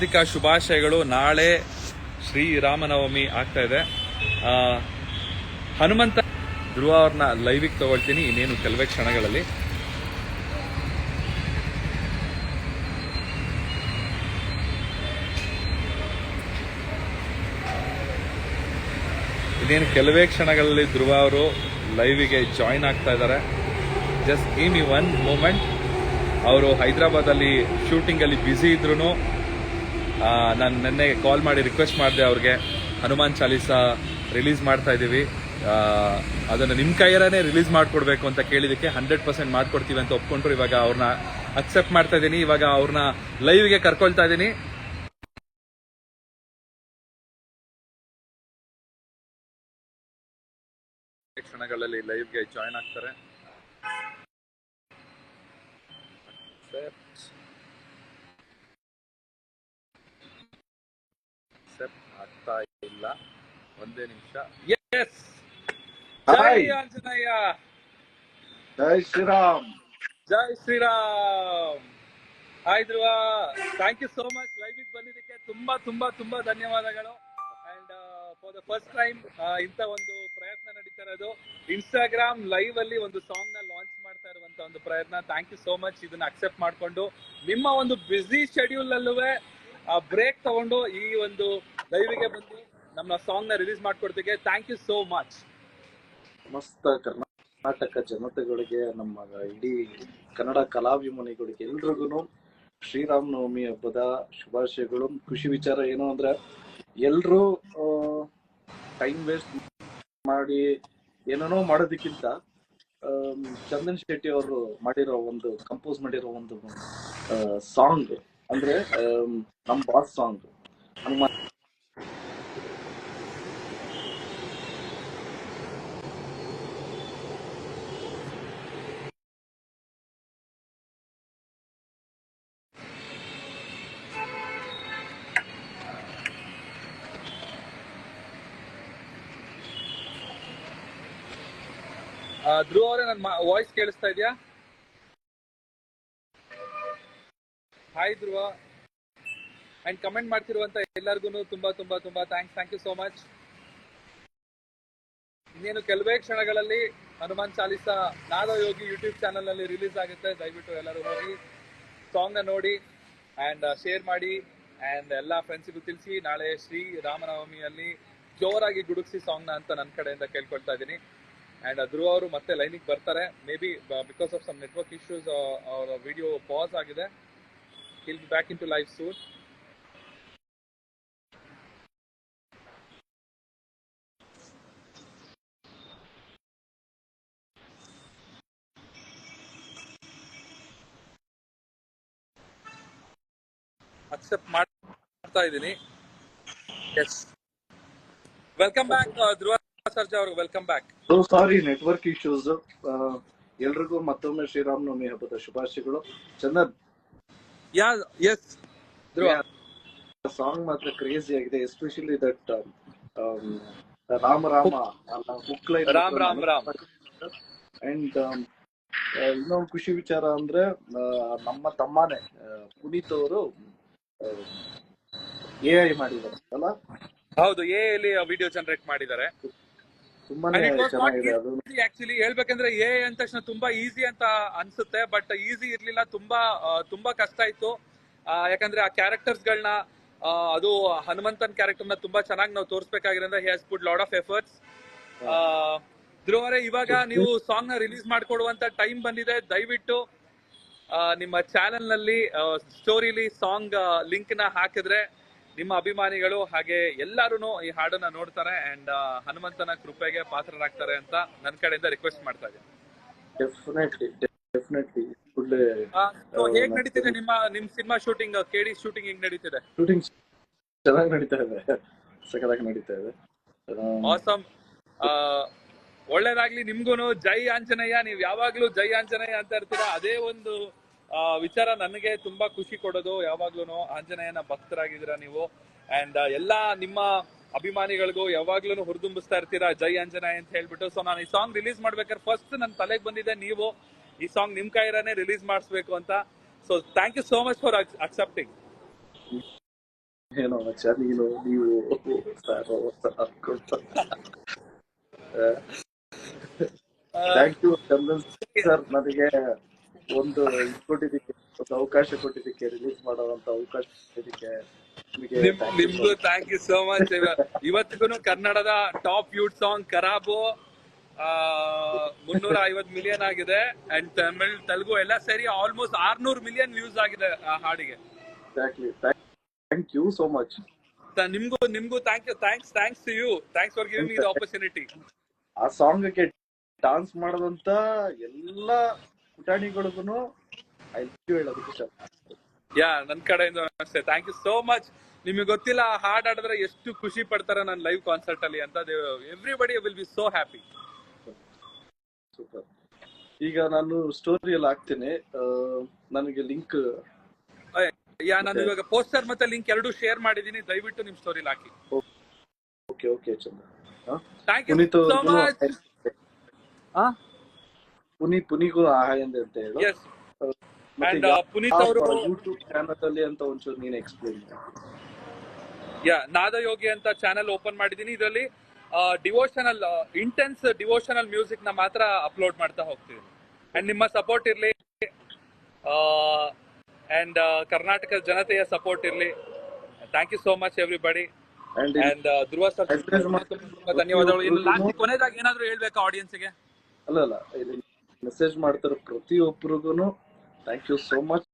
ಹಾರ್ದಿಕ ಶುಭಾಶಯಗಳು. ನಾಳೆ ಶ್ರೀರಾಮನವಮಿ ಆಗ್ತಾ ಇದೆ. ಹನುಮಂತ ಧ್ರುವ ಅವ್ರನ್ನ ಲೈವಿಗೆ ತಗೊಳ್ತೀನಿ ಇನ್ನೇನು ಕೆಲವೇ ಕ್ಷಣಗಳಲ್ಲಿ. ಇನ್ನೇನು ಕೆಲವೇ ಕ್ಷಣಗಳಲ್ಲಿ ಧ್ರುವ ಅವರು ಲೈವಿಗೆ ಜಾಯಿನ್ ಆಗ್ತಾ ಇದ್ದಾರೆ. Just give me one moment. ಅವರು ಹೈದರಾಬಾದಲ್ಲಿ ಶೂಟಿಂಗಲ್ಲಿ ಬ್ಯುಸಿ ಇದ್ರು ನಾನು ನಿನ್ನೆ ಕಾಲ್ ಮಾಡಿ ರಿಕ್ವೆಸ್ಟ್ ಮಾಡಿದೆ ಅವ್ರಿಗೆ. ಹನುಮಾನ್ ಚಾಲೀಸಾ ರಿಲೀಸ್ ಮಾಡ್ತಾ ಇದ್ದೀವಿ, ಅದನ್ನು ನಿಮ್ಮ ಕೈಯಲ್ಲೇ ರಿಲೀಸ್ ಮಾಡಿಕೊಡ್ಬೇಕು ಅಂತ ಕೇಳಿದಕ್ಕೆ 100% ಮಾಡ್ಕೊಡ್ತೀವಿ ಅಂತ ಒಪ್ಕೊಂಡ್ರು. ಇವಾಗ ಅವ್ರನ್ನ ಅಕ್ಸೆಪ್ಟ್ ಮಾಡ್ತಾ ಇದ್ದೀನಿ. ಇವಾಗ ಅವ್ರನ್ನ ಲೈವ್ಗೆ ಕರ್ಕೊಳ್ತಾ ಇದ್ದೀನಿ. ಕ್ಷಣಗಳಲ್ಲಿ ಲೈವ್ಗೆ ಜಾಯಿನ್ ಆಗ್ತಾರೆ. ಆಗ್ತಾ ಇಲ್ಲ, ಒಂದೇ ನಿಮಿಷ. ಎಸ್, ಜೈ ಆಂಜನೇಯ, ಜೈ ಶ್ರೀರಾಮ್, ಜೈ Shriram. Hi Dhruva, thank you so much live ಬಂದಿದ್ದಕ್ಕೆ. ತುಂಬಾ ತುಂಬಾ ತುಂಬಾ ಧನ್ಯವಾದಗಳು. And for the first time ಇಂಥ ಒಂದು ಪ್ರಯತ್ನ ನಡೀತಾ ಇರೋದು. ಇನ್ಸ್ಟಾಗ್ರಾಮ್ ಲೈವ್ ಅಲ್ಲಿ ಒಂದು ಸಾಂಗ್ ನ ಲಾಂಚ್ ಮಾಡ್ತಾ ಇರುವಂತ ಒಂದು ಪ್ರಯತ್ನ. ಥ್ಯಾಂಕ್ ಯು ಸೋ ಮಚ್ ಇದನ್ನ ಅಕ್ಸೆಪ್ಟ್ ಮಾಡ್ಕೊಂಡು ನಿಮ್ಮ ಒಂದು ಬ್ಯುಸಿ ಶೆಡ್ಯೂಲ್ ಅಲ್ಲೂ ಬ್ರೇಕ್ ತಗೊಂಡು ಈ ಒಂದು ಲೈವ್ಗೆ ಬಂದು ನಮ್ಮ ಸಾಂಗ್ ನ ರಿಲೀಸ್ ಮಾಡ್ಕೊಡ್ತೀವಿ. Thank you so much. ಸಮಸ್ತ ಕರ್ನಾಟಕ ಜನತೆಗಳಿಗೆ, ನಮ್ಮ ಇಡೀ ಕನ್ನಡ ಕಲಾಭಿಮಾನಿಗಳಿಗೆ ಎಲ್ರಿಗೂ ಶ್ರೀರಾಮನವಮಿ ಹಬ್ಬದ ಶುಭಾಶಯಗಳು. ಖುಷಿ ವಿಚಾರ ಏನು ಅಂದ್ರೆ, ಎಲ್ರು ಟೈಮ್ ವೇಸ್ಟ್ ಮಾಡಿ ಏನೇನೋ ಮಾಡೋದಕ್ಕಿಂತ ಚಂದನ್ ಶೆಟ್ಟಿ ಅವರು ಕಂಪೋಸ್ ಮಾಡಿರೋ ಒಂದು ಸಾಂಗ್ ಅಂದ್ರೆ ನಮ್ ಬಾಸ್ ಸಾಂಗ್ ಹನುಮಾನ್. ಧ್ರುವ ಅವರೇ, ನನ್ನ ವಾಯ್ಸ್ ಕೇಳಿಸ್ತಾ ಇದೆಯಾ? Hi Dhruva. ಅಂಡ್ ಕಮೆಂಟ್ ಮಾಡ್ತಿರುವಂತ ಎಲ್ಲರಿಗೂ ತುಂಬಾ ತುಂಬಾ ತುಂಬಾ ಥ್ಯಾಂಕ್ ಯು ಸೋ ಮಚ್. ಇನ್ನೇನು ಕೆಲವೇ ಕ್ಷಣಗಳಲ್ಲಿ ಹನುಮಾನ್ ಚಾಲೀಸಾ ನಾದಯೋಗಿ ಯೂಟ್ಯೂಬ್ ಚಾನಲ್ ನಲ್ಲಿ ರಿಲೀಸ್ ಆಗುತ್ತೆ. ದಯವಿಟ್ಟು ಎಲ್ಲರೂ ಹೋಗಿ ಸಾಂಗ್ ನ ನೋಡಿ ಅಂಡ್ ಶೇರ್ ಮಾಡಿ ಅಂಡ್ ಎಲ್ಲ ಫ್ರೆಂಡ್ಸಿಗೂ ತಿಳಿಸಿ. ನಾಳೆ ಶ್ರೀ ರಾಮನವಮಿಯಲ್ಲಿ ಜೋರಾಗಿ ಗುಡುಗಿಸಿ ಸಾಂಗ್ ನ ಅಂತ ನನ್ನ ಕಡೆಯಿಂದ ಕೇಳ್ಕೊಳ್ತಾ ಇದ್ದೀನಿ. ಅಂಡ್ ಧ್ರುವ ಅವರು ಮತ್ತೆ ಲೈನಿಗೆ ಬರ್ತಾರೆ. Maybe because of some network issues ಅವರ ವಿಡಿಯೋ ಪಾಸ್ ಆಗಿದೆ. he'll be back into live soon. Accept ಮಾಡ್ತಾ ಇದ್ದೀನಿ. Yes, welcome back Dhruva Sarja ಅವರು, welcome back. Sorry, network issues. ಎಲ್ರಿಗೂ ಮತ್ತೊಮ್ಮೆ ಶ್ರೀರಾಮನವಮಿ ಹಬ್ಬದ ಶುಭಾಶಯಗಳು. ಚಂದನ್, ಎಸ್ ಧ್ರುವ, ಸಾಂಗ್ ಮಾತ್ರ ಕ್ರೇಜಿ ಆಗಿದೆ. Especially that Rama Rama hook line, Ram Ram Ram. And ಇನ್ನೊಂದು ಖುಷಿ ವಿಚಾರ ಅಂದ್ರೆ, ನಮ್ಮ ತಮ್ಮನೇ ಪುನೀತ್ ಅವರು AI ಮಾಡಿದ್ದಾರೆ ಅಲ್ಲ? ಹೌದು, ಎಲ್ಲಿ ವಿಡಿಯೋ ಜನರೇಟ್ ಮಾಡಿದ್ದಾರೆ. ತುಂಬಾನೇ ಚೆನ್ನಾಗಿದೆ ಅದು. ಆಕ್ಚುಲಿ ಹೇಳ್ಬೇಕಂದ್ರೆ ಎ ಅಂದ ತಕ್ಷಣ ತುಂಬಾ ಈಸಿ ಅಂತ ಅನ್ಸುತ್ತೆ, ಬಟ್ ಈಸಿ ಇರ್ಲಿಲ್ಲ. ತುಂಬಾ ಕಷ್ಟ ಇತ್ತು. ಯಾಕಂದ್ರೆ ಆ ಕ್ಯಾರೆಕ್ಟರ್ಸ್ ಗಳನ್ನ, ಅದು ಹನುಮಂತನ್ ಕ್ಯಾರೆಕ್ಟರ್ ನ ತುಂಬಾ ಚೆನ್ನಾಗಿ ನಾವು ತೋರಿಸಬೇಕಾಗಿರೋದ್ರಿಂದ he has put lot of efforts. ಧ್ರುವರೇ, ಇವಾಗ ನೀವು ಸಾಂಗ್ ನ ರಿಲೀಸ್ ಮಾಡ್ಕೊಡುವಂತ ಟೈಮ್ ಬಂದಿದೆ. ದಯವಿಟ್ಟು ನಿಮ್ಮ ಚಾನೆಲ್ ನಲ್ಲಿ ಸ್ಟೋರಿಲಿ ಸಾಂಗ್ ಲಿಂಕ್ ನ ಹಾಕಿದ್ರೆ ನಿಮ್ಮ ಅಭಿಮಾನಿಗಳು ಹಾಗೆ ಎಲ್ಲಾರು ಈ ಹಾಡನ್ನ ನೋಡ್ತಾರೆ ಅಂಡ್ ಹನುಮಂತನ ಕೃಪೆಗೆ ಪಾತ್ರರಾಗ್ತಾರೆ ಅಂತ ನನ್ನ ಕಡೆಯಿಂದ ರಿಕ್ವೆಸ್ಟ್ ಮಾಡ್ತಾ ಇದ್ದೀನಿ. ಡೆಫಿನೆಟ್ಲಿ. ಹೇಗ್ ನಡೀತಿದೆ ನಿಮ್ ಸಿನಿಮಾ ಶೂಟಿಂಗ್? ಕೆಡಿ ಶೂಟಿಂಗ್ ಹೆಂಗ್ ನಡೀತಿದೆ? ಶೂಟಿಂಗ್ ಚೆನ್ನಾಗಿ ನಡೀತಾ ಇದೆ, ಸಖತ್ತಾಗಿ ನಡೀತಾ ಇದೆ. ಆಸಮ್. ಒಳ್ಳೇದಾಗ್ಲಿ ನಿಮ್ಗೂನು. ಜೈ ಆಂಜನೇಯ. ನೀವ್ ಯಾವಾಗ್ಲೂ ಜೈ ಆಂಜನೇಯ ಅಂತ ಇರ್ತೀರಾ. ಅದೇ ಒಂದು ವಿಚಾರ ನನಗೆ ತುಂಬಾ ಖುಷಿ ಕೊಡೋದು. ಯಾವಾಗ್ಲೂ ಆಂಜನೇಯನ ಭಕ್ತರಾಗಿದ್ದೀರಾ ನೀವು. ಅಂಡ್ ಎಲ್ಲಾ ನಿಮ್ಮ ಅಭಿಮಾನಿಗಳಿಗೂ ಯಾವಾಗ್ಲೂ ಹುರಿದುಂಬಿಸ್ತಾ ಇರ್ತೀರಾ ಜೈ ಆಂಜನೇಯ ಅಂತ ಹೇಳ್ಬಿಟ್ಟು. ಸೊ ನಾನು ಈ ಸಾಂಗ್ ರಿಲೀಸ್ ಮಾಡ್ಬೇಕಾದ್ರೆ ಫಸ್ಟ್ ನನ್ನ ತಲೆಗೆ ಬಂದಿದೆ, ನೀವು ಈ ಸಾಂಗ್ ನಿಮ್ ಕೈರಾನೇ ರಿಲೀಸ್ ಮಾಡಿಸ್ಬೇಕು ಅಂತ. So thank you so much for accepting. ಏನೋ ಮಚ್ಚ ನೀವು ಸರ್ ಅನ್ಕೊಂಡು ಥ್ಯಾಂಕ್ ಯು ಚಂದನ್ ಸರ್, ನನಗೆ ಒಂದು ಇದು ಕೊಟ್ಟಿದ್ದಕ್ಕೆ, ಒಂದು ಅವಕಾಶ ಕೊಟ್ಟಿದ್ದಕ್ಕೆ, ರಿಲೀಸ್ ಮಾಡುವಂತ ಅವಕಾಶ ಕೊಟ್ಟಿದ್ದಕ್ಕೆ ನಿಮ್ಗೂ ಥ್ಯಾಂಕ್ ಯು ಸೋ ಮಚ್. ಇವತ್ತಿಗೂ ಕನ್ನಡದ ಟಾಪ್ ಯೂಟ್ ಸಾಂಗ್ ಖರಾಬು 350 ಮಿಲಿಯನ್ ಆಗಿದೆ. ಅಂಡ್ ತಮಿಳ್ ತೆಲುಗು ಎಲ್ಲ ಸೇರಿ ಆಲ್ಮೋಸ್ಟ್ 600 ಮಿಲಿಯನ್ ವ್ಯೂಸ್ ಆಗಿದೆ ಆ ಹಾಡಿಗೆ. Thank you so much. ನಿಮ್ಗೂ thanks to you. Thanks for giving me the opportunity. ಆ ಸಾಂಗ್ಗೆ ಡಾನ್ಸ್ ಮಾಡದಂತ ಎಲ್ಲ ಪುಟಾಣಿಗಳಿಗೂ ಹೇಳೋದಕ್ಕೆ ಇಷ್ಟ. ಯಾ, ನನ್ ಕಡೆಯಿಂದ ಅಷ್ಟೇ. Thank you so much. ನಿಮಗೆ ಗೊತ್ತಿಲ್ಲ ಆ ಹಾಡ್ ಆಡಿದ್ರೆ ಎಷ್ಟು ಖುಷಿ ಪಡ್ತಾರೆ ನನ್ನ ಲೈವ್ ಕಾನ್ಸರ್ಟ್ ಅಲ್ಲಿ ಅಂತ. Everybody will be so happy. Super. ಈಗ ನಾನು ಸ್ಟೋರಿ ಎಲ್ಲ ಹಾಕ್ತೇನೆ, ನನಗೆ ಲಿಂಕ್. ನಾನು ಇವಾಗ ಪೋಸ್ಟರ್ ಮತ್ತೆ ಲಿಂಕ್ ಎರಡು ಶೇರ್ ಮಾಡಿದೀನಿ, ದಯವಿಟ್ಟು ನಿಮ್ ಸ್ಟೋರಿ ಹಾಕಿ. ಓಕೆ ಚಂದ. Thank you so much. ಪುನೀಗೂ ಹಾಯ್ ಅಂತ ಹೇಳು. ಎಸ್, ಅಂಡ್ ಪುನೀತ್ ಅವರು ಯೂಟ್ಯೂಬ್ ಚಾನಲ್ ಅಲ್ಲಿ ಅಂತ ಒಂಚೂರು ನೀನು ಎಕ್ಸ್ಪ್ಲೇನ್ ಮಾಡಿ. ನಾದಯೋಗಿ ಅಂತ ಚಾನೆಲ್ ಓಪನ್ ಮಾಡಿದೀನಿ. ಇದರಲ್ಲಿ ಡಿವೋಷನಲ್, ಇಂಟೆನ್ಸ್ ಡಿವೋಷನಲ್ ಮ್ಯೂಸಿಕ್ ನ ಮಾತ್ರ ಅಪ್ಲೋಡ್ ಮಾಡ್ತಾ ಹೋಗ್ತೀನಿ. ಅಂಡ್ ನಿಮ್ಮ ಸಪೋರ್ಟ್ ಇರ್ಲಿ, ಅಂಡ್ ಕರ್ನಾಟಕ ಜನತೆಯ ಸಪೋರ್ಟ್ ಇರ್ಲಿ. Thank you so much everybody. And Dhruva sir ತುಂಬಾ ಧನ್ಯವಾದಗಳು. ಇನ್ನು ಲಾಸ್ಟ್ ಕೊನೆದಾಗ ಏನಾದ್ರು ಹೇಳ್ಬೇಕಾ ಆಡಿಯನ್ಸ್ಗೆ? ಅಲ್ಲ ಮೆಸೇಜ್ ಮಾಡ್ತಾರ ಪ್ರತಿಯೊಬ್ಬರಿಗೂ ಥ್ಯಾಂಕ್ ಯು ಸೋ ಮಚ್.